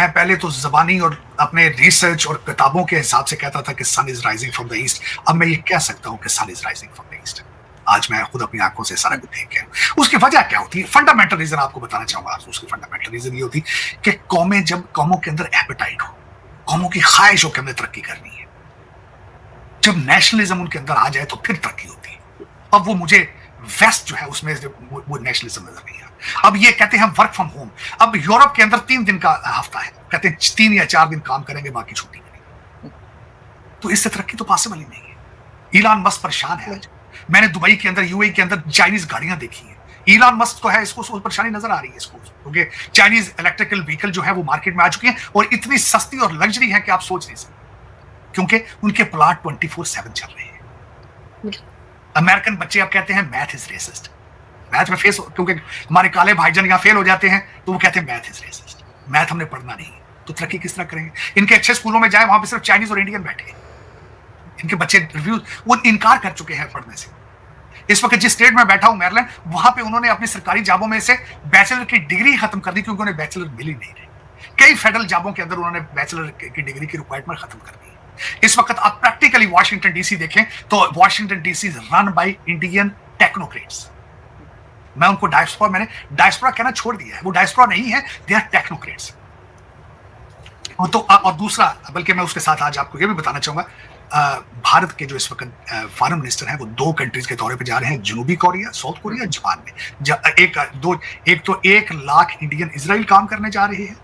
मैं पहले तो ज़बानी और अपने रिसर्च और किताबों के हिसाब से कहता था कि sun is rising from the east. अब मैं ये कह सकता हूँ कि sun is rising from the east. आज मैं खुद अपनी आँखों से सारा कुछ देख के आया हूँ। उसकी वजह क्या होती है? फंडामेंटल रीज़न आपको बताना चाहूँगा आज। उसकी फंडामेंटल रीज़न ये होती है कि कौमों के अंदर एपेटाइट हो, कौमों की ख्वाहिश हो कि हमने तरक्की करनी है। जब नेशनलिज्म उनके अंदर आ जाए तो फिर तरक्की होती है। अब वो मुझे वेस्ट जो है उसमें वो नेशनलिज्म नजर नहीं आता। अब ये कहते हैं हम वर्क फ्रॉम होम। अब यूरोप के अंदर 3 दिन का हफ्ता है, कहते हैं 3 या 4 दिन काम करेंगे, बाकी छुट्टी करेंगे। तो इससे तरक्की तो पॉसिबल ही नहीं है। इलान मस्क परेशान है आज। मैंने दुबई के अंदर, यूएई के अंदर चाइनीज गाड़ियां देखी हैं। इलान मस्क तो है, इसको परेशानी नजर आ रही है इसको, क्योंकि चाइनीज इलेक्ट्रिकल व्हीकल जो है वो मार्केट में आ चुकी हैं और इतनी सस्ती और लग्जरी है कि आप सोच नहीं सकते, क्योंकि उनके प्लाट 24/7 चल रहे हैं। अमेरिकन बच्चे अब कहते हैं मैथ इज रेसिस्ट। मैथ में क्योंकि हमारे काले भाईजान यहाँ फेल हो जाते हैं तो वो कहते हैं मैथ इज रेसिस्ट। मैथ हमने पढ़ना नहीं, तो तरक्की किस तरह करेंगे? इनके अच्छे स्कूलों में जाए, वहां पे सिर्फ चाइनीज और इंडियन बैठे हैं। इनके बच्चे रिव्यू वो इनकार कर चुके हैं पढ़ने से। इस वक्त जिस स्टेट में बैठा हूं मैरीलैंड, वहां पे उन्होंने अपनी सरकारी जॉबों में से बैचलर की डिग्री खत्म कर दी, क्योंकि उन्हें बैचलर मिल ही नहीं रही। कई फेडरल जॉबों के अंदर उन्होंने बैचलर की डिग्री की रिक्वायरमेंट खत्म कर दी। इस वक्त आप प्रैक्टिकली वॉशिंगटन डीसी देखें तो Washington DC is run by Indian technocrats. मैं उनको मैंने डायस्पोरा कहना छोड़ दिया है, वो डायस्पोरा नहीं है, दे आर टेक्नोक्रेट्स। और दूसरा, बल्कि मैं उसके साथ आज आपको ये भी बताना चाहूंगा, भारत के जो इस वक्त फॉरेन मिनिस्टर हैं वो 2 कंट्रीज के दौरे पे जा रहे हैं, जनूबी कोरिया, साउथ कोरिया, जापान में। एक तो 1 लाख इंडियन इजराइल काम करने जा रहे हैं,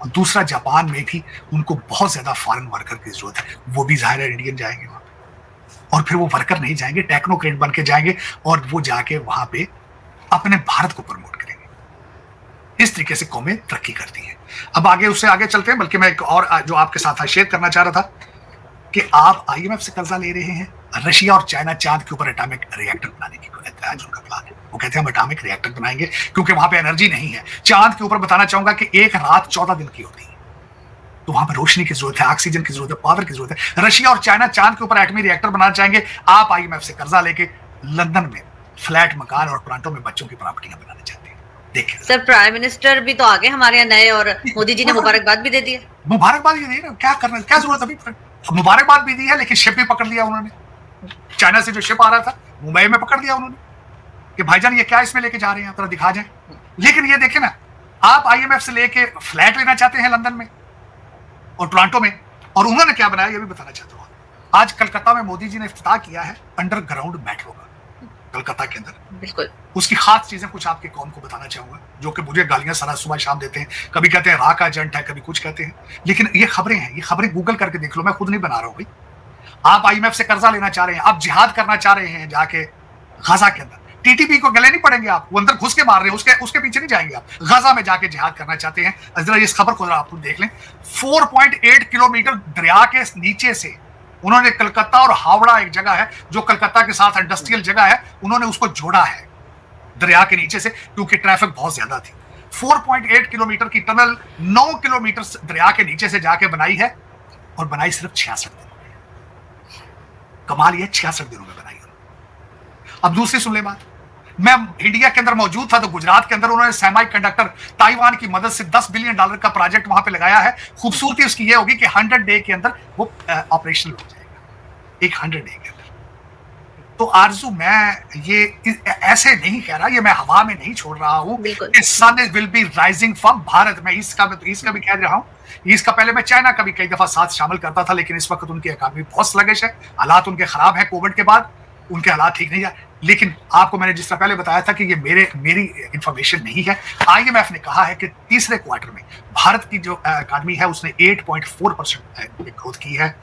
और दूसरा जापान में भी उनको बहुत ज्यादा फॉरेन वर्कर की जरूरत है। वो भी जाहिर है इंडियन जाएंगे वहां पे, और फिर वो वर्कर नहीं जाएंगे, टेक्नोक्रेट बन के जाएंगे, और वो जाके वहां पे अपने भारत को प्रमोट करेंगे। इस तरीके से कौमें तरक्की करती हैं। अब उससे आगे चलते हैं, बल्कि मैं एक और जो आपके साथ शेयर करना चाह रहा था कि आप IMF से कर्जा ले रहे हैं। रशिया और चाइना चांद के ऊपर एटॉमिक रिएक्टर बनाने की आज उनका प्लान है। वो कहते हैं हम एटॉमिक रिएक्टर बनाएंगे क्योंकि वहां पे एनर्जी नहीं है। चांद के ऊपर बताना चाहूंगा कि एक रात 14 दिन की होती है, तो वहां पर रोशनी की जरूरत है, ऑक्सीजन की जरूरत है, पावर की जरूरत है। रशिया और चाइना चांद के ऊपर एटॉमिक रिएक्टर बनाना चाहेंगे। आप IMF से कर्जा लेके लंदन में फ्लैट मकान और टोरंटो में बच्चों की प्रॉपर्टियां बनाना चाहते हैं। देखिए सर, प्राइम मिनिस्टर भी तो आगे हमारे यहाँ नए, और मोदी जी ने मुबारकबाद भी दे दी है। मुबारकबाद ये नहीं, क्या करना, क्या जरूरत अभी? मुबारकबाद भी दी है, लेकिन शिप भी पकड़ लिया उन्होंने। चाइना से जो शिप आ रहा था मुंबई में पकड़ लिया उन्होंने कि भाईजान ये क्या इसमें लेके जा रहे हैं, आप दिखा जाए। लेकिन ये देखें ना, आप IMF से लेके फ्लैट लेना चाहते हैं लंदन में और टोरंटो में, और उन्होंने क्या बनाया ये भी बताना चाहता हूँ। आज कलकत्ता में मोदी जी ने इफ्तिताह किया है अंडरग्राउंड मेट्रो का, कलकत्ता के अंदर। बिल्कुल। उसकी खास चीजें कुछ आपके कौम को बताना चाहूंगा, जो कि मुझे गालियां सारा सुबह शाम देते हैं। कभी कहते हैं राह का एजेंट है, कभी कुछ कहते हैं, लेकिन ये खबरें हैं, ये खबरें गूगल करके देख लो, मैं खुद नहीं बना रहा हूं भाई। आप IMF से कर्जा लेना चाह रहे हैं, आप जिहाद करना चाह रहे हैं जाके गाजा के अंदर, TTP को गले नहीं पड़ेंगे आप, वो अंदर घुस के मार रहे हैं, उसके पीछे नहीं जाएंगे आप। गाजा में जाके जिहाद करना चाहते हैं। जरा इस खबर को जरा आप देख लें। 4.8 किलोमीटर दरिया के नीचे से उन्होंने कलकत्ता और हावड़ा, एक जगह है जो कलकत्ता के साथ इंडस्ट्रियल जगह है, उन्होंने उसको जोड़ा है दरिया के नीचे से, क्योंकि ट्रैफिक बहुत ज्यादा थी। 4.8 किलोमीटर की टनल 9 किलोमीटर दरिया के नीचे से जाके बनाई है, और बनाई सिर्फ 66 दिनों में। कमाल ये 66 दिनों में बनाई। अब दूसरी सुन ले बात, मैं इंडिया के अंदर मौजूद था तो गुजरात के अंदर उन्होंने सेमी कंडक्टर ताइवान की मदद से $10 बिलियन का प्रोजेक्ट वहां पे लगाया है। खूबसूरती उसकी ये होगी कि 100 डे के अंदर वो ऑपरेशनल हो जाएगा, एक 100 डे के अंदर। तो आरजू, मैं ये ऐसे नहीं कह रहा, ये मैं हवा में नहीं छोड़ रहा हूं। Sun will be rising from Bharat. मैं ईस्ट का भी कह रहा हूं। ईस्ट का पहले मैं चाइना का भी कई दफा साथ शामिल करता था, लेकिन इस वक्त उनकी इकॉनमी बहुत स्लगिश है, हालात उनके खराब है। कोविड के बाद उनके हालात ठीक नहीं है। लेकिन आपको मैंने जिस तरह पहले बताया था कि ये मेरी इंफॉर्मेशन नहीं है। IMF ने कहा है कि तीसरे क्वार्टर में भारत की जो इकॉनमी है उसने 8.4% ग्रोथ की है,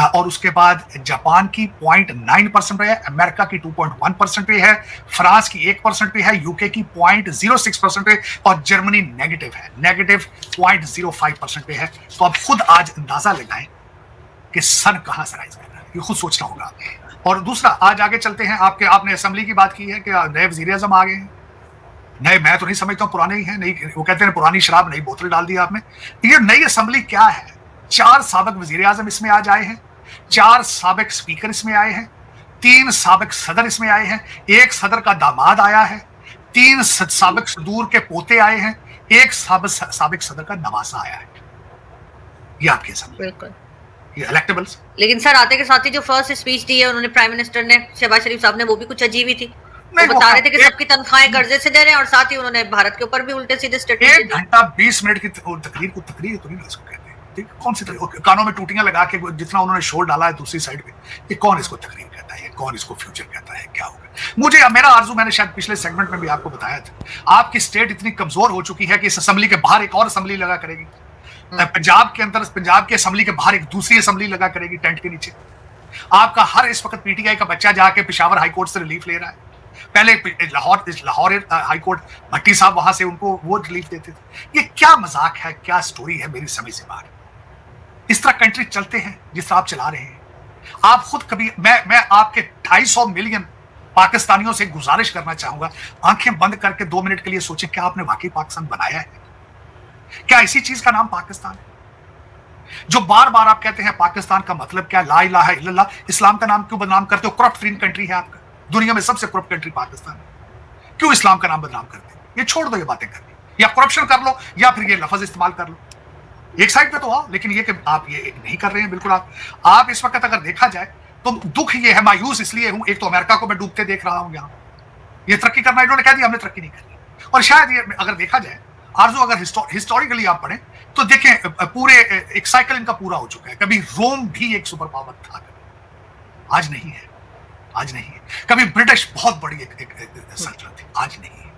और उसके बाद जापान की 0.9% पे है, अमेरिका की 2.1% पे है, फ्रांस की 1% पे है, यूके की 0.06% पे, और जर्मनी नेगेटिव है, नेगेटिव 0.05% पे है। तो आप खुद आज अंदाजा लगाएं कि सन कहां से राइज कर रहा है, ये खुद सोचना होगा। और दूसरा, आज आगे चलते हैं, आपने असेंबली की बात की है कि नए वजीर-ए-आज़म आ गए हैं। नए मैं तो नहीं समझता हूं, पुराने ही हैं। नहीं, वो कहते हैं पुरानी शराब नई बोतल डाल दी आपने। ये नई असेंबली क्या है? 4 साबिक वजीर-ए-आज़म इसमें आज आए हैं, 4 साबिक स्पीकर इसमें आए हैं, 3 साबिक सदर इसमें आए हैं, 1 सदर का दामाद आया है, 3 साबिक सदूर के पोते आए हैं, 1 साबिक सदर का नवासा आया है। ये आपकी असेंबली, बिल्कुल। ये इलेक्टेबल्स। लेकिन सर आते के साथ ही जो फर्स्ट स्पीच दी है उन्होंने प्राइम मिनिस्टर ने, शहबाज शरीफ साहब ने, वो भी कुछ अजीब ही थी। वो नहीं, बता रहे थे कि एक सबकी तनख्वाहें कर्जे से दे रहे हैं और साथ ही उन्होंने भारत के ऊपर भी उल्टे सीधे स्टेटमेंट 1 घंटा 20 मिनट की तकरीर को तकरीर तो नहीं इसको कहते हैं, ठीक है? कौन सी तकरीर? कानों में टूटियां लगा के जितना उन्होंने शोर डाला है दूसरी साइड पे, ये कौन इसको तकरीर कहता है? कौन इसको फ्यूचर कहता है? क्या होगा? मुझे मेरा आरजू, मैंने शायद पिछले सेगमेंट में भी आपको बताया था, आपकी स्टेट इतनी कमजोर हो चुकी है कि इस असेंबली के बाहर एक और असेंबली लगा करेगी, पंजाब के अंदर, पंजाब की असेंबली के बाहर एक दूसरी असेंबली लगा करेगी टेंट के नीचे। आपका हर इस वक्त पीटीआई का बच्चा जाके पेशावर हाईकोर्ट से रिलीफ ले रहा है। पहले लाहौर हाईकोर्ट भट्टी साहब वहां से उनको वो रिलीफ देते थे। ये क्या मजाक है, क्या स्टोरी है, मेरी समझ से बाहर। इस तरह कंट्री चलते हैं जिस तरह आप चला रहे हैं। आप खुद कभी, मैं आपके 250 मिलियन पाकिस्तानियों से गुजारिश करना चाहूंगा, आंखें बंद करके 2 मिनट के लिए सोचें, क्या आपने वाकई पाकिस्तान बनाया है? क्या इसी चीज का नाम पाकिस्तान है? जो बार बार आप कहते हैं पाकिस्तान का मतलब क्या, ला इलाहा इल्लल्लाह, इस्लाम का नाम क्यों बदनाम करते हो? करप्ट फ्री कंट्री है आपका, दुनिया में सबसे करप्ट कंट्री पाकिस्तान है, क्यों इस्लाम का नाम बदनाम करते हैं? ये छोड़ दो ये बातें करनी, या करप्शन कर लो या फिर ये लफ्ज इस्तेमाल कर लो, एक साइड पे तो आओ। लेकिन ये कि आप ये नहीं कर रहे हैं बिल्कुल। आप इस वक्त अगर देखा जाए तो दुख ये है, मायूस इसलिए हूं, एक तो अमेरिका को मैं डूबते देख रहा हूं, यहां ये तरक्की करना, इन्होंने कह दिया हमने तरक्की नहीं करनी। और शायद ये अगर देखा जाए आरजू, अगर हिस्टोरिकली आप पढ़ें तो देखें पूरे एक साइकिल इनका पूरा हो चुका है। कभी रोम भी एक सुपर पावर था, आज नहीं है, आज नहीं है। कभी ब्रिटिश बहुत बड़ी एक सल्तनत थी, आज नहीं है।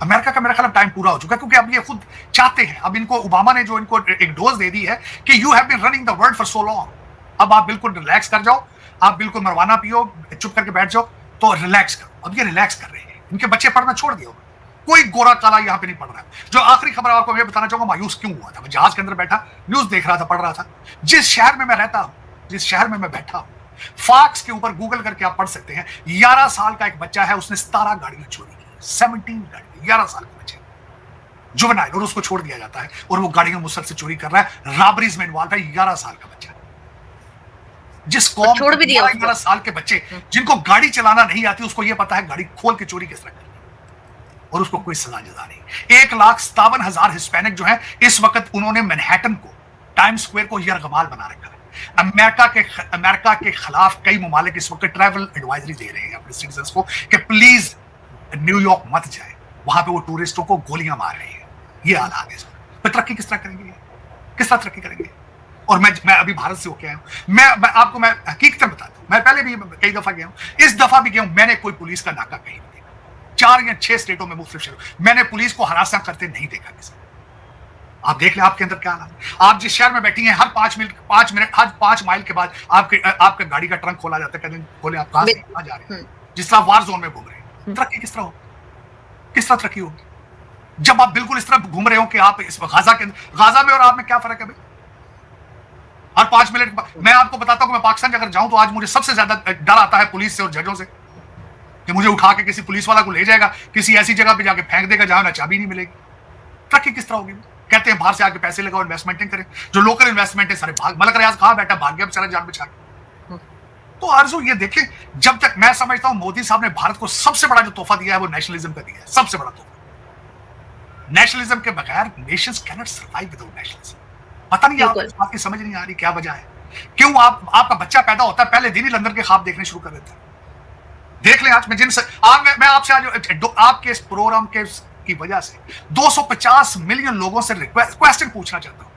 अमेरिका का मेरा ख्याल टाइम पूरा हो चुका है, क्योंकि अब ये खुद चाहते हैं, अब इनको ओबामा ने जो इनको एक डोज दे दी है कि you have been running the world for so long, अब आप बिल्कुल रिलैक्स कर जाओ, आप बिल्कुल मरवाना पियो, चुप करके बैठ जाओ, तो रिलैक्स करो। अब ये रिलैक्स कर रहे हैं, इनके बच्चे पढ़ना छोड़ दिया, कोई गोरा काला यहाँ पे नहीं पढ़ रहा है। जो आखिरी खबर आपको मैं बताना चाहूंगा, मायूस क्यों हुआ था, मैं जहाज के अंदर बैठा न्यूज देख रहा था, पढ़ रहा था, जिस शहर में मैं रहता हूँ, जिस शहर में मैं बैठा हूँ, फॉक्स के ऊपर गूगल करके आप पढ़ सकते हैं, 11 साल का एक बच्चा है, उसने 17 गाड़ियां चोरी की, 17 गाड़ियां, 11 साल के बच्चे, जुवेनाइल, और उसको छोड़ दिया जाता है, और वो गाड़ियां मुसलसल से चोरी कर रहा है, रॉबरीज में इन्वॉल्व है, 11 साल का बच्चा। जिस कौम छोड़ भी दिया 11 साल के बच्चे जिनको गाड़ी चलाना नहीं आती, उसको ये पता है गाड़ी खोल के चोरी किस तरह करनी, और उसको कोई सजा जजा नहीं। 1,57,000 हिस्पैनिक जो है इस वक्त, उन्होंने मैनहट्टन को, टाइम स्क्वायर को यरगमाल बना रखा है। अमेरिका के खिलाफ कई ममालिक इस वक्त ट्रैवल एडवाइजरी दे रहे हैं अपने सिटीजन्स को कि प्लीज न्यूयॉर्क मत जाए, वहां पे वो टूरिस्टों को गोलियां मार रहे हैं। ये हालात है। तो तरक्की किस तरह करेंगे, किस तरह तरक्की करेंगे? और मैं अभी भारत से होके आया हूं, मैं हकीकत बताता हूं, मैं पहले भी कई दफा गया हूं, इस दफा भी गया हूं, मैंने कोई पुलिस का नाका कहीं नहीं देखा। 4 या 6 स्टेटों में, मुख्तलिफ शहरों, मैंने पुलिस को हरासा करते नहीं देखा किसी। आप देख लें आपके अंदर क्या हाल है। आप जिस शहर में बैठी हैं, हर 5 मिनट हर 5 माइल के बाद आपके गाड़ी का ट्रंक खोला जाता है, कहते हैं खोले, आप कहां जा रहे हैं, जिस तरह वार जोन में घूम रहे हैं। तरक्की किस तरह होगी, किस तरह तरक्की होगी जब आप बिल्कुल इस तरह घूम रहे हो कि आप इस गाजा में और आप में क्या फर्क है भाई? हर 5 मिनट मैं आपको बताता हूं कि मैं पाकिस्तान अगर जाऊं तो आज मुझे सबसे ज्यादा डर आता है पुलिस से और जजों से, कि मुझे उठा के किसी पुलिस वाला को ले जाएगा, किसी ऐसी जगह पे जाके फेंक देगा जहां ना चाबी नहीं मिलेगी। तरक्की किस तरह होगी? कहते हैं बाहर से आके पैसे लगाओ, इन्वेस्टमेंटें करें, जो लोकल इन्वेस्टमेंट है सारे भाग, मलक रियाज कहां बैठा, भाग गया बेचारा जान बचा के। तो आरजू ये देखें, जब तक मैं समझता हूं मोदी साहब ने भारत को सबसे बड़ा जो तोहफा दिया है वो नेशनलिज्म का दिया है, सबसे बड़ा तोहफा। नेशनलिज्म के बगैर Nations can not survive without nationalism. पता नहीं आपको इस बात की समझ नहीं आ रही क्या वजह है, क्यों आपका बच्चा पैदा होता है पहले दिन ही लंदन के ख्वाब देखने शुरू कर देता है। देख लें आज मैं आपसे आज आपके इस प्रोग्राम की वजह से 250 मिलियन लोगों से क्वेश्चन पूछना चाहता हूं।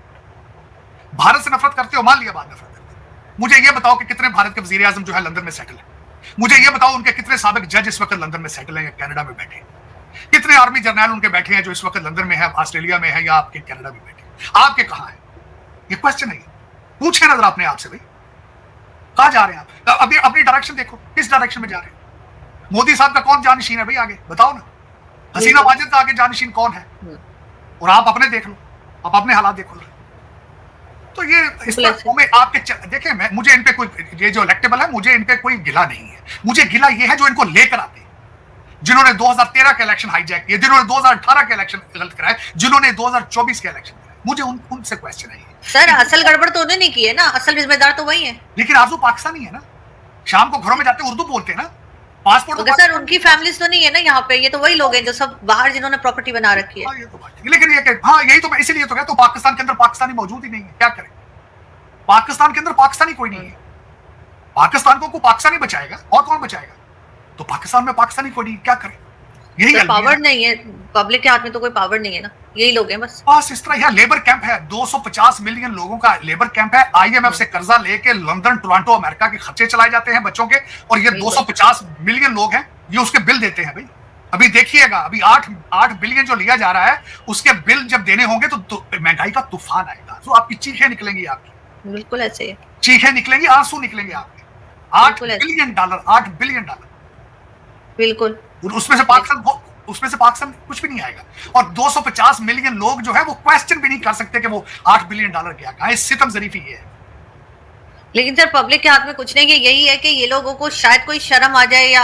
भारत से नफरत करते हो, मान लिया बात नफरत करते हो, मुझे यह बताओ कि कितने भारत के वजीर आजम जो है लंदन में सेटल है? मुझे यह बताओ उनके कितने साबिक जज इस वक्त लंदन में सेटल हैं या कनाडा में बैठे हैं? कितने आर्मी जर्नल उनके बैठे हैं जो इस वक्त लंदन में है, ऑस्ट्रेलिया में है या आपके कनाडा में बैठे हैं? आपके कहां है? ये क्वेश्चन है, पूछे नजर अपने आप से भाई, कहां जा रहे हैं आप? अभी अपनी डायरेक्शन देखो, किस डायरेक्शन में जा रहे हैं? मोदी साहब का कौन जानशीन है भाई आगे, बताओ ना। हसीना वाजिद का आगे जानशीन कौन है? और आप अपने देख लो, आप अपने हालात देखो। तो ये इस तरह में आपके देखें, मुझे इन पे कोई, ये जो इलेक्टेबल है, मुझे इन पे कोई गिला नहीं है। मुझे गिला ये है जो इनको लेकर आते हैं, जिन्होंने 2013 के इलेक्शन हाईजैक किए, जिन्होंने 2018 के इलेक्शन गलत कराए, जिन्होंने 2024 के इलेक्शन कराए, मुझे उनसे क्वेश्चन है। सर असल गड़बड़ तो उन्होंने नहीं की है ना, असल जिम्मेदार तो वही है। लेकिन आजू पाकिस्तानी है ना, शाम को घरों में जाते उर्दू बोलते हैं ना, पासपोर्ट तो सर उनकी फैमिलीज तो नहीं है ना यहाँ पे, ये तो वही लोग हैं जो सब बाहर जिन्होंने प्रॉपर्टी बना रखी है। ये तो बात है, लेकिन ये हाँ, यही तो मैं इसीलिए तो कहता हूं पाकिस्तान के अंदर पाकिस्तानी मौजूद ही नहीं है, क्या करें? पाकिस्तान के अंदर पाकिस्तानी कोई नहीं है, पाकिस्तान को पाकिस्तानी बचाएगा और कौन बचाएगा? तो पाकिस्तान में पाकिस्तानी कोई नहीं, क्या करे? यही तो पावर नहीं है, पब्लिक के हाथ में तो कोई पावर नहीं है ना, यही लोग हैं बस इस तरह। यहाँ लेबर कैंप है, 250 मिलियन लोगों का लेबर कैंप है। आईएमएफ से कर्जा लेके लंदन, टोरंटो, अमेरिका के खर्चे चलाए जाते हैं बच्चों के, और ये 250 मिलियन लोग हैं, ये उसके बिल देते हैं भाई। अभी देखिएगा, अभी 8 बिलियन जो लिया जा रहा है, उसके बिल जब देने होंगे तो महंगाई का तूफान आएगा, तो आपकी चीखें निकलेंगी, आपकी बिल्कुल ऐसे ही चीखें निकलेंगी, आंसू निकलेंगे आपके। 8 बिलियन डॉलर, 8 बिलियन डॉलर, बिल्कुल। उसमें से पाकिस्तान कुछ भी नहीं आएगा। और 250 मिलियन लोग जो है वो क्वेश्चन भी नहीं कर सकते कि वो 8 बिलियन डॉलर क्या कहा। सितम जरीफी ये है। लेकिन सर पब्लिक के हाथ में कुछ नहीं है, यही है कि ये लोगों को शायद कोई शर्म आ जाए, या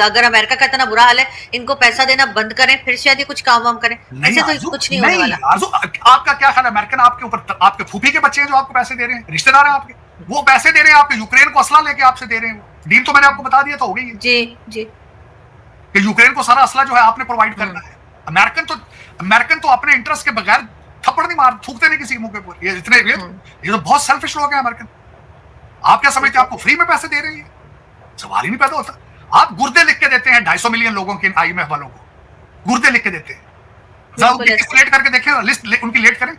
अगर अमेरिका का इतना बुरा हाल है, इनको पैसा देना बंद करें, फिर शायद ये कुछ काम वाम करें। ऐसे तो कुछ नहीं होने वाला। आपका क्या ख्याल है? अमेरिकन आपके ऊपर, आपके फूफी के बच्चे हैं जो आपको पैसे दे रहे हैं, रिश्तेदार हैं आपके, वो पैसे दे रहे हैं आपके, यूक्रेन को असला लेके आपसे दे रहे हैं। डील तो मैंने आपको बता दिया, तो हो गई जी जी, कि यूक्रेन को सारा असला जो है आपने प्रोवाइड करना है। अमेरिकन तो अपने इंटरेस्ट के बगैर थप्पड़ नहीं मार थूकते नहीं किसी के मुंह के ऊपर। ये तो बहुत सेल्फिश लोग हैं अमेरिकन। आप क्या समझते हैं आपको फ्री में पैसे दे रहे हैं? सवाल ही नहीं पैदा होता। आप गुर्दे लिख के देते हैं 250 मिलियन लोगों के, आईएमएफ वालों को गुर्दे लिख के देते हैं। लेट करके देखें, लिस्ट उनकी लेट करें,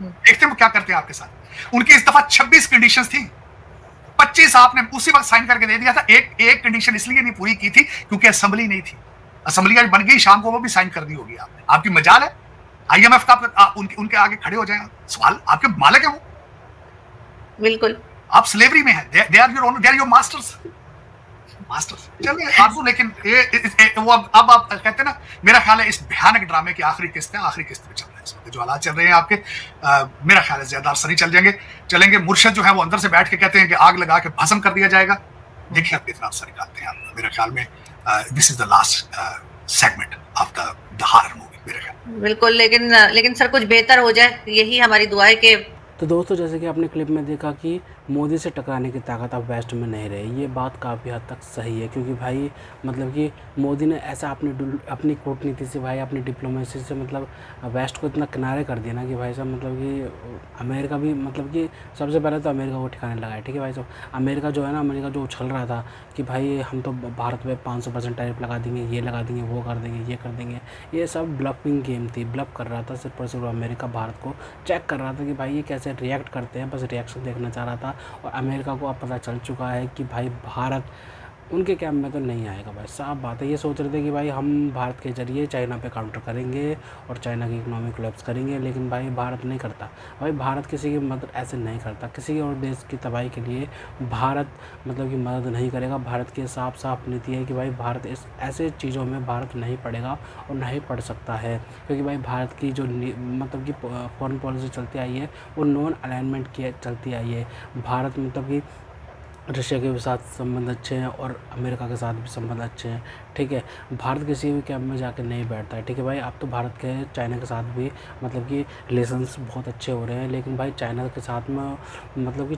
देखते हैं वो क्या करते हैं आपके साथ। उनकी इस दफा 26 कंडीशंस थी, 25 आपने उसी वक्त साइन करके दे दिया था। एक कंडीशन इसलिए नहीं पूरी की थी क्योंकि असेंबली नहीं थी। असेंबली आज बन गई, शाम को वो भी साइन कर दी होगी आपने। आपकी मजाल है आईएमएफ का उनके आगे खड़े हो जाए। सवाल, आपके मालिक है वो, बिल्कुल। आप स्लेवरी में हैं, they are your owner, they are your masters. चलिए आरज़ू, लेकिन वो अब आप कहते हैं ना, मेरा ख्याल है इस भयानक ड्रामे की आखिरी किस्त पे चल रहा है इस वक्त। जो हालात चल रहे हैं आपके, मेरा ख्याल है ज्यादा अरसा नहीं चलेंगे। मुर्शद जो है वो अंदर से बैठ के कहते हैं कि आग लगा के भस्म कर दिया जाएगा। देखिए आप कितना अरसा निकालते हैं आप। मेरे ख्याल में this is the last segment of the horror movie मेरे ख्याल। बिल्कुल, लेकिन सर कुछ बेहतर हो जाए, यही हमारी दुआ है कि। तो दोस्तों, जैसे कि आपने क्लिप में देखा कि मोदी से टकराने की ताकत अब वेस्ट में नहीं रही। ये बात काफ़ी हद तक सही है, क्योंकि भाई मतलब कि मोदी ने ऐसा अपनी कूटनीति से, भाई अपनी डिप्लोमेसी से मतलब वेस्ट को इतना किनारे कर दिया ना कि भाई साहब मतलब कि अमेरिका भी मतलब कि सबसे पहले तो अमेरिका को ठिकाने लगाए। ठीक है भाई साहब, अमेरिका जो है ना, अमेरिका जो उछल रहा था कि भाई हम तो भारत पे 500% टैरिफ लगा देंगे, ये लगा देंगे, वो कर देंगे, ये कर देंगे, ये सब ब्लफिंग गेम थी। ब्लफ कर रहा था सिर्फ और सिर्फ अमेरिका भारत को चेक कर रहा था कि भाई ये कैसे रिएक्ट करते हैं, बस रिएक्शन देखना चाह रहा था। और अमेरिका को अब पता चल चुका है कि भाई भारत उनके कैंप में तो नहीं आएगा। भाई साफ बात है, ये सोच रहे थे कि भाई हम भारत के जरिए चाइना पे काउंटर करेंगे और चाइना की इकोनॉमी कोलैप्स करेंगे, लेकिन भाई भारत नहीं करता। भाई भारत किसी की मदद ऐसे नहीं करता, किसी और देश की तबाही के लिए भारत मतलब कि मदद नहीं करेगा। भारत की साफ साफ नीति है कि भाई भारत इस ऐसे चीज़ों में भारत नहीं पड़ेगा और नहीं पड़ सकता है, क्योंकि भाई भारत की जो मतलब कि फॉरेन पॉलिसी चलती आई है वो नॉन अलाइनमेंट की चलती आई है। भारत मतलब कि रशिया के साथ संबंध अच्छे हैं और अमेरिका के साथ भी संबंध अच्छे हैं। ठीक है, भारत किसी भी कैंप में जाके नहीं बैठता है। ठीक है भाई, अब तो भारत के चाइना के साथ भी मतलब कि रिलेशंस बहुत अच्छे हो रहे हैं, लेकिन भाई चाइना के साथ में मतलब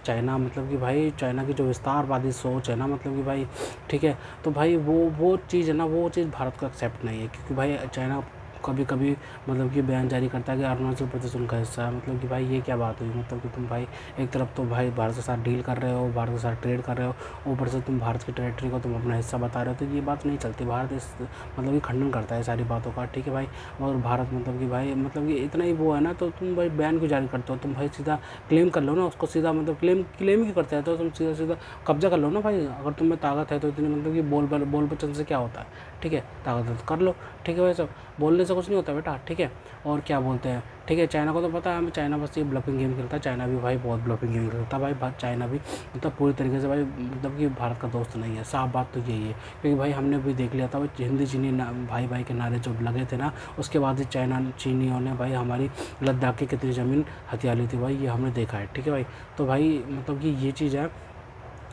कि भाई चाइना की जो विस्तारवादी सोच है ना, मतलब कि भाई ठीक है, तो भाई वो चीज़ है ना, वो चीज़ भारत को एक्सेप्ट नहीं है, क्योंकि भाई चाइना कभी कभी मतलब कि बयान जारी करता है कि अरुणाचल प्रदेश उनका हिस्सा है। मतलब कि भाई ये क्या बात हुई? मतलब कि तुम भाई एक तरफ तो भाई भारत के साथ डील कर रहे हो, भारत के साथ ट्रेड कर रहे हो, ऊपर से तुम भारत की टेरिटरी को तुम अपना हिस्सा बता रहे हो, तो ये बात नहीं चलती। भारत इस मतलब कि खंडन करता है सारी बातों का। ठीक है भाई, और भारत मतलब कि भाई मतलब कि इतना ही वो है ना, तो तुम भाई बयान क्यों जारी करते हो? तुम भाई सीधा क्लेम कर लो ना उसको, सीधा मतलब क्लेम क्यों करते हैं? तो तुम सीधा कब्जा कर लो ना भाई। अगर तुम्हें ताकत है तो इतनी मतलब कि बोल बचन से क्या होता है? ठीक है, ताकत है तो कर लो। ठीक है भाई साहब, बोलने से कुछ नहीं होता बेटा। ठीक है, और क्या बोलते हैं, ठीक है, चाइना को तो पता है हमें, चाइना बस ये ब्लफिंग गेम खेलता है। चाइना भी भाई बहुत ब्लफिंग गेम खेलता है भाई। चाइना भी मतलब पूरी तरीके से भाई मतलब कि भारत का दोस्त नहीं है। साफ बात तो यही है, क्योंकि भाई हमने भी देख लिया था भाई हिंदी चीनी भाई के नारे जो लगे थे ना, उसके बाद ही चीनियों ने भाई हमारी लद्दाख की कितनी ज़मीन हथिया ली थी भाई, ये हमने देखा है। ठीक है भाई, तो भाई मतलब कि ये चीज़ है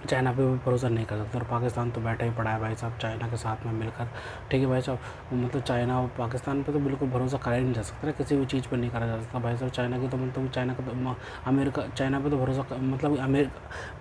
चाइना पे भी भरोसा नहीं कर सकते। और पाकिस्तान तो बैठा ही पड़ा है भाई साहब चाइना के साथ में मिलकर, ठीक है भाई साहब। मतलब चाइना और पाकिस्तान पे तो बिल्कुल भरोसा करा ही नहीं जा सकता, किसी भी चीज़ पे नहीं करा जा सकता भाई साहब। चाइना की तो मतलब चाइना का तो अमेरिका, चाइना पे तो भरोसा मतलब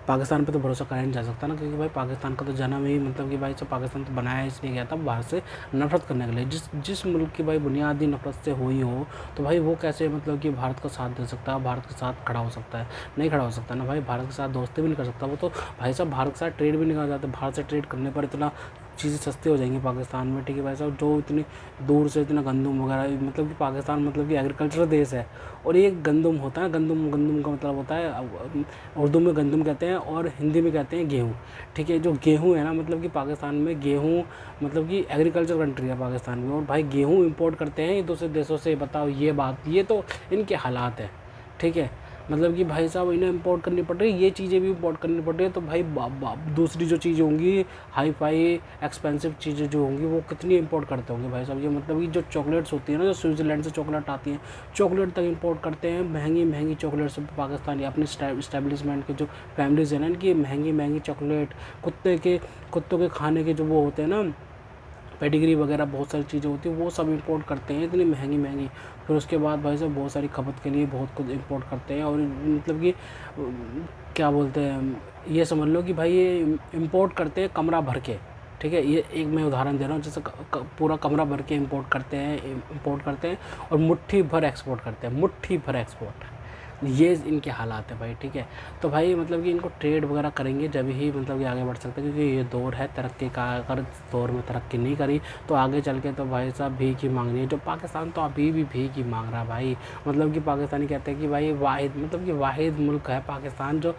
पाकिस्तान पे तो भरोसा करा ही नहीं जा सकता ना, क्योंकि भाई पाकिस्तान का तो जन्म ही मतलब कि भाई साहब पाकिस्तान तो बनाया इसलिए गया था बाहर से नफरत करने के लिए। जिस मुल्क की भाई बुनियादी नफरत से हुई हो, तो भाई वो कैसे मतलब कि भारत का साथ दे सकता है, भारत के साथ खड़ा हो सकता है? नहीं खड़ा हो सकता ना भाई। भारत के साथ दोस्ती भी नहीं कर सकता वो तो भाई साहब। भारत के साथ ट्रेड भी नहीं करना चाहते। भारत से ट्रेड करने पर इतना चीज़ें सस्ती हो जाएंगी पाकिस्तान में, ठीक है भाई साहब। जो इतनी दूर से इतना गंदम वगैरह, मतलब कि पाकिस्तान मतलब कि एग्रीकल्चर देश है। और ये गंदम होता है, गंदम गंदम का मतलब होता है उर्दू में गंदम कहते हैं और हिंदी में कहते हैं गेहूँ, ठीक है। जो गेहूँ है ना, मतलब कि पाकिस्तान में गेहूँ मतलब कि एग्रीकल्चर कंट्री है पाकिस्तान में, और भाई गेहूँ इंपोर्ट करते हैं ये दूसरे देशों से। बताओ ये बात, ये तो इनके हालात है, ठीक है। मतलब कि भाई साहब इन्हें इंपोर्ट करनी पड़ रही है, ये चीज़ें भी इंपोर्ट करनी पड़ रही है, तो भाई दूसरी जो चीज़ें होंगी हाई फाई एक्सपेंसिव चीज़ें जो होंगी वो कितनी इंपोर्ट करते होंगे भाई साहब। ये मतलब कि जो चॉकलेट्स होती है ना, जो स्विट्ज़रलैंड से चॉकलेट आती हैं, चॉकलेट तक इंपोर्ट करते हैं, महंगी महंगी चॉकलेट्स पाकिस्तानी अपनी इस्टेब्लिशमेंट के जो फैमिलीज़ हैं ना, इनकी महंगी महंगी चॉकलेट, कुत्तों के खाने के जो वो होते हैं ना, पेडिग्री वगैरह बहुत सारी चीज़ें होती हैं, वो सब इंपोर्ट करते हैं इतनी महंगी महंगी। फिर उसके बाद भाई साहब बहुत सारी खपत के लिए बहुत कुछ इंपोर्ट करते हैं। और मतलब कि क्या बोलते हैं, ये समझ लो कि भाई ये इंपोर्ट करते हैं कमरा भर के, ठीक है। ये एक मैं उदाहरण दे रहा हूँ, जैसे पूरा कमरा भर के इंपोर्ट करते हैं और मुट्ठी भर एक्सपोर्ट करते हैं, मुट्ठी भर एक्सपोर्ट। ये इनके हालात है भाई, ठीक है। तो भाई मतलब कि इनको ट्रेड वगैरह करेंगे जब ही मतलब कि आगे बढ़ सकते हैं, क्योंकि ये दौर है तरक्की का। अगर इस दौर में तरक्की नहीं करी तो आगे चल के तो भाई साहब भीख ही मांगनी है। जो पाकिस्तान तो अभी भी भीख ही मांग रहा है भाई। मतलब कि पाकिस्तानी कहते हैं कि भाई वाहिद मतलब कि वाहिद मुल्क है पाकिस्तान जो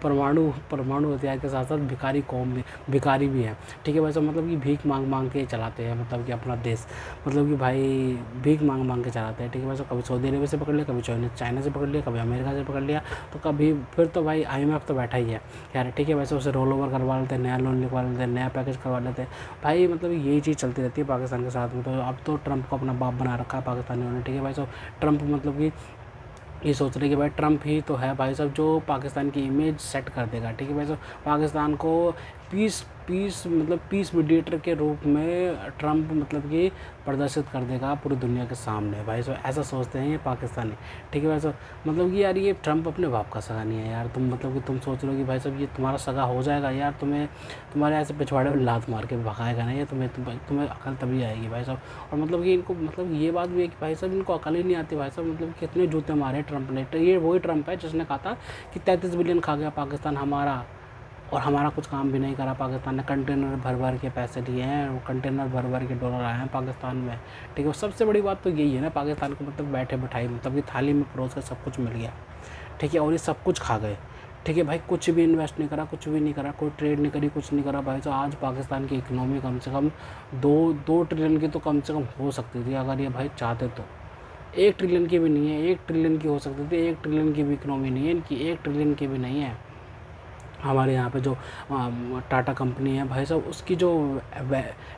परमाणु हथियार के साथ साथ भिखारी भी है, ठीक है भाई साहब। मतलब कि भीख मांग मांग के चलाते हैं मतलब कि अपना देश, मतलब कि भाई भीख मांग मांग के चलाते हैं, ठीक है भाई साहब। कभी सऊदी अरेबिया से पकड़ लिया, कभी चाइना से पकड़ लिया, कभी अमेरिका से पकड़ लिया, तो कभी फिर तो भाई IMF तो बैठा ही है यार, ठीक है। वैसे उसे रोल ओवर करवा लेते हैं, नया लोन लिखवा लेते हैं, नया पैकेज करवा लेते हैं भाई। मतलब यही चीज़ चलती रहती है पाकिस्तान के साथ में। तो अब तो ट्रंप को अपना बाप बना रखा है पाकिस्तानियों ने, ठीक है भाई साहब। ट्रंप मतलब कि ये सोच रहे कि भाई ट्रंप ही तो है भाई साहब जो पाकिस्तान की इमेज सेट कर देगा, ठीक है भाई साहब। पाकिस्तान को पीस मीडिएटर के रूप में ट्रंप मतलब कि प्रदर्शित कर देगा पूरी दुनिया के सामने भाई साहब। ऐसा सोचते हैं ये पाकिस्तानी, ठीक है भाई साहब। मतलब कि यार ये ट्रंप अपने बाप का सगा नहीं है यार। तुम मतलब कि तुम सोच रहे हो कि भाई साहब ये तुम्हारा सगा हो जाएगा यार, तुम्हारे ऐसे पिछवाड़े में लात मार के भगाएगा नहीं, ये तुम्हें अकल तभी आएगी भाई साहब। और मतलब कि इनको मतलब ये बात भी है कि भाई साहब इनको अकल ही नहीं आती भाई साहब। मतलब कितने जूते मारे ट्रंप ने। ये वही ट्रंप है जिसने कहा था कि 33 बिलियन खा गया पाकिस्तान हमारा, और हमारा कुछ काम भी नहीं करा पाकिस्तान ने। कंटेनर भर भर के पैसे लिए हैं, वो कंटेनर भर भर के डॉलर आए हैं पाकिस्तान में, ठीक है। सबसे बड़ी बात तो यही है ना, पाकिस्तान को मतलब बैठे बैठाई मतलब कि थाली में परोस कर सब कुछ मिल गया, ठीक है। और ये सब कुछ खा गए, ठीक है भाई। कुछ भी इन्वेस्ट नहीं करा, कुछ भी नहीं करा, कोई ट्रेड नहीं करी, कुछ नहीं करा भाई। तो आज पाकिस्तान की इकनॉमी कम से कम 2 ट्रिलियन की तो कम से कम हो सकती थी अगर ये भाई चाहते तो। 1 ट्रिलियन की भी नहीं है, 1 ट्रिलियन की हो सकती थी। 1 ट्रिलियन की भी इकनॉमी नहीं है इनकी, 1 ट्रिलियन की भी नहीं है। हमारे यहाँ पे जो टाटा कंपनी है भाई साहब, उसकी जो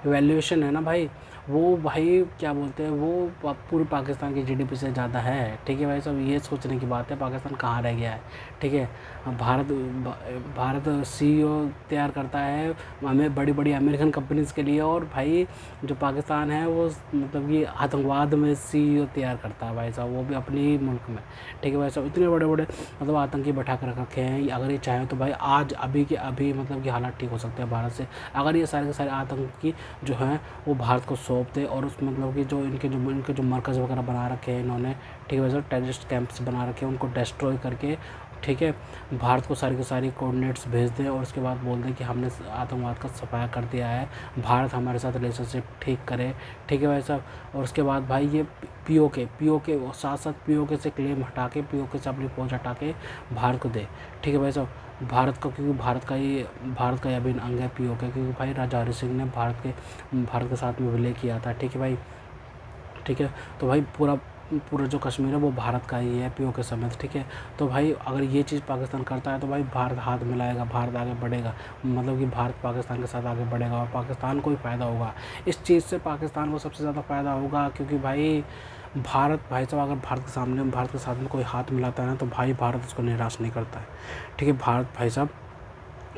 वैल्यूएशन है ना भाई, वो भाई क्या बोलते हैं, वो पूरे पाकिस्तान की GDP से ज़्यादा है, ठीक है भाई साहब। ये सोचने की बात है पाकिस्तान कहाँ रह गया है, ठीक है। भारत CEO तैयार करता है हमें बड़ी बड़ी अमेरिकन कंपनीज़ के लिए, और भाई जो पाकिस्तान है वो मतलब कि आतंकवाद में CEO तैयार करता है भाई साहब, वो भी अपने ही मुल्क में, ठीक है भाई साहब। इतने बड़े बड़े मतलब आतंकी बैठा कर रखे हैं। अगर ये चाहें तो भाई आज अभी के अभी मतलब कि हालात ठीक हो सकते हैं भारत से, अगर ये सारे के सारे आतंकी जो हैं वो भारत को सौंप दे। और उस मतलब कि जो इनके जो मरकज़ वगैरह बना रखे हैं इन्होंने, ठीक है वैसे टेररिस्ट कैंप्स बना रखे हैं, उनको डिस्ट्रॉय करके, ठीक है, भारत को सारी की सारी कोऑर्डिनेट्स भेज दें और उसके बाद बोल दें कि हमने आतंकवाद का सफाया कर दिया है, भारत हमारे साथ रिलेशनशिप ठीक करे, ठीक है भाई साहब। और उसके बाद भाई ये POK साथ साथ POK से क्लेम हटा के, POK से अपनी फौज हटा के भारत को दे, ठीक है भाई साहब। भारत का, क्योंकि भारत का ही अभिन्न अंग है POK, क्योंकि भाई राजा हरि सिंह ने भारत के साथ में विलय किया था, ठीक है भाई, ठीक है। तो भाई पूरा जो कश्मीर है वो भारत का ही है POK समेत, ठीक है। तो भाई अगर ये चीज़ पाकिस्तान करता है तो भाई भारत हाथ मिलाएगा, भारत आगे बढ़ेगा, मतलब कि भारत पाकिस्तान के साथ आगे बढ़ेगा और पाकिस्तान को ही फ़ायदा होगा इस चीज़ से। पाकिस्तान को सबसे ज़्यादा फ़ायदा होगा, क्योंकि भाई भाई साहब अगर भारत के साथ में कोई हाथ मिलाता है ना, तो भाई भारत उसको निराश नहीं करता है, ठीक है। भारत भाई साहब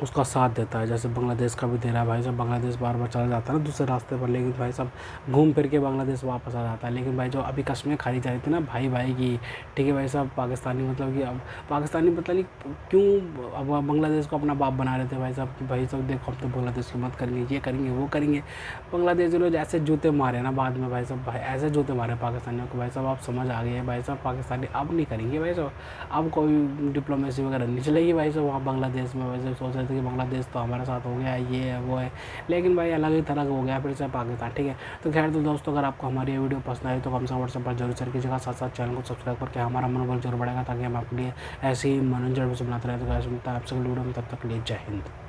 उसका साथ देता है, जैसे बांग्लादेश का भी दे रहा है भाई साहब। बांग्लादेश बार बार चला जाता है ना दूसरे रास्ते पर, लेकिन भाई साहब घूम फिर के बांग्लादेश वापस आ जाता है। लेकिन भाई जो अभी कश्मीर खाड़ी जा रही थी ना भाई भाई की, ठीक है भाई साहब, पाकिस्तानी मतलब कि अब पाकिस्तानी पता नहीं क्यों अब बांग्लादेश को अपना बाप बना रहे थे भाई साहब कि भाई साहब देखो हम तो बांग्लादेश की मत करेंगे, ये करेंगे वो करेंगे। बांग्लादेश लोग ऐसे जूते मारे ना बाद में भाई साहब, भाई ऐसे जूते मारे पाकिस्तानियों को भाई साहब, आप समझ आ गए भाई साहब, पाकिस्तानी अब नहीं करेंगे भाई साहब, अब कोई डिप्लोमेसी वगैरह नहीं चलेगी भाई साहब वहाँ बांग्लादेश में। वैसे सोच रहे थे कि बांग्लादेश तो हमारे साथ हो गया, ये है वो है, लेकिन भाई अलग ही तरह हो गया फिर से पाकिस्तान, ठीक है। तो खैर तो दोस्तों, अगर आपको हमारी ये वीडियो पसंद आई तो कम से कम व्हाट्सएप पर जरूर शेयर कीजिएगा, साथ साथ चैनल को सब्सक्राइब करके हमारा मनोबल जरूर बढ़ेगा, ताकि हम आपके लिए ऐसे ही मनोरंजन बनाते रहे। तो गाइस मिलता है आपसे अगली वीडियो में, तब तक के लिए जय हिंद।